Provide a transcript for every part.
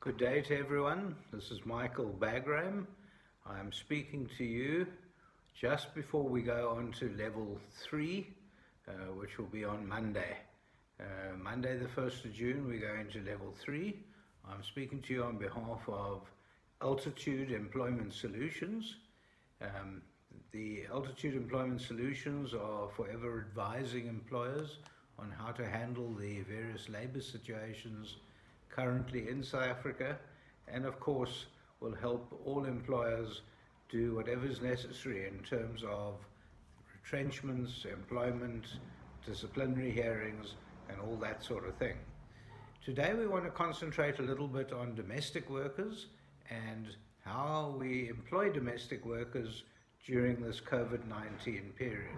Good day to everyone. This is Michael Bagram. I'm speaking to you just before we go on to level 3, which will be on Monday. Monday the 1st of June, we go into level 3. I'm speaking to you on behalf of Altitude Employment Solutions. The Altitude Employment Solutions are forever advising employers on how to handle the various labour situations currently in South Africa, and of course will help all employers do whatever is necessary in terms of retrenchments, employment, disciplinary hearings and all that sort of thing. Today we want to concentrate a little bit on domestic workers and how we employ domestic workers during this COVID-19 period.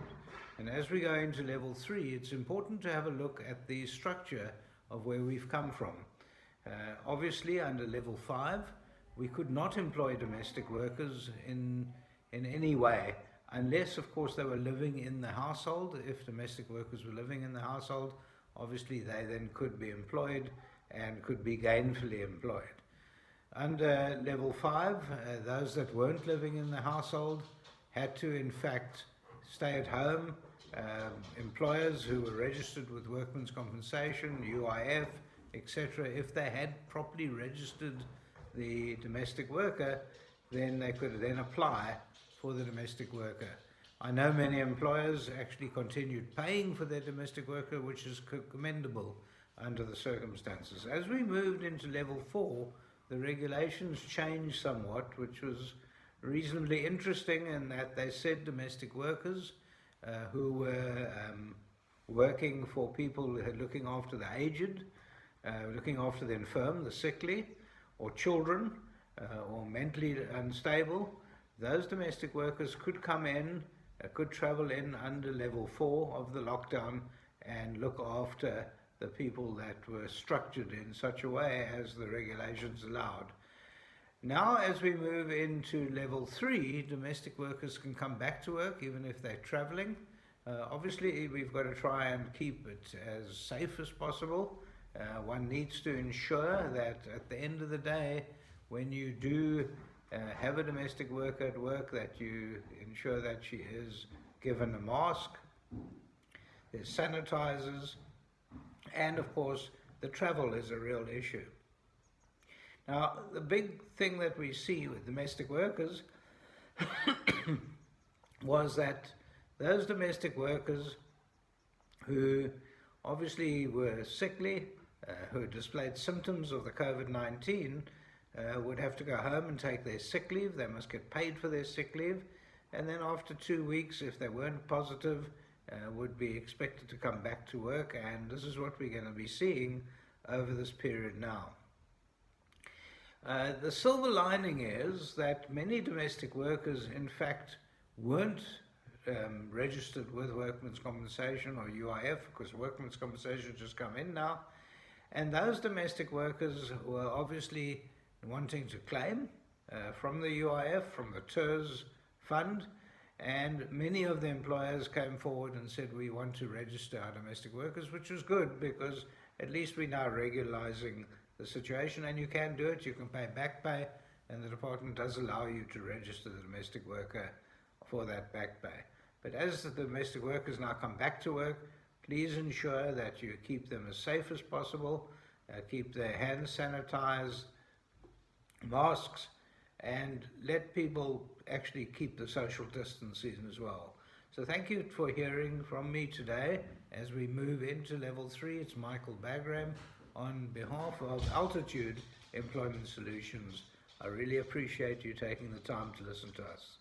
And as we go into level 3, it's important to have a look at the structure of where we've come from. Obviously, under level 5, we could not employ domestic workers in any way, unless, of course, they were living in the household. If domestic workers were living in the household, obviously they then could be employed and could be gainfully employed. Under level 5, those that weren't living in the household had to, in fact, stay at home. Employers who were registered with Workmen's Compensation, UIF, etc., if they had properly registered the domestic worker, then they could then apply for the domestic worker. I know many employers actually continued paying for their domestic worker, which is commendable under the circumstances. As we moved into level 4, the regulations changed somewhat, which was reasonably interesting in that they said domestic workers who were working for people who are looking after the aged, looking after the infirm, the sickly, or children, or mentally unstable, those domestic workers could come in, could travel in under level 4 of the lockdown and look after the people that were structured in such a way as the regulations allowed. Now, as we move into level 3, domestic workers can come back to work even if they're traveling. Obviously, we've got to try and keep it as safe as possible. One needs to ensure that at the end of the day, when you do have a domestic worker at work, that you ensure that she is given a mask, there's sanitizers, and of course the travel is a real issue. Now, the big thing that we see with domestic workers was that those domestic workers who obviously were sickly, who displayed symptoms of the COVID-19, would have to go home and take their sick leave. They must get paid for their sick leave. And then after 2 weeks, if they weren't positive, would be expected to come back to work. And this is what we're going to be seeing over this period now. The silver lining is that many domestic workers, in fact, weren't registered with Workmen's Compensation or UIF, because Workmen's Compensation just come in now. And those domestic workers were obviously wanting to claim from the UIF, from the TERS fund, and many of the employers came forward and said, we want to register our domestic workers, which was good because at least we're now regularizing the situation, and you can do it. You can pay back pay, and the department does allow you to register the domestic worker for that back pay. But as the domestic workers now come back to work, please ensure that you keep them as safe as possible, keep their hands sanitized, masks, and let people actually keep the social distancing as well. So thank you for hearing from me today. As we move into level 3, it's Michael Bagram on behalf of Altitude Employment Solutions. I really appreciate you taking the time to listen to us.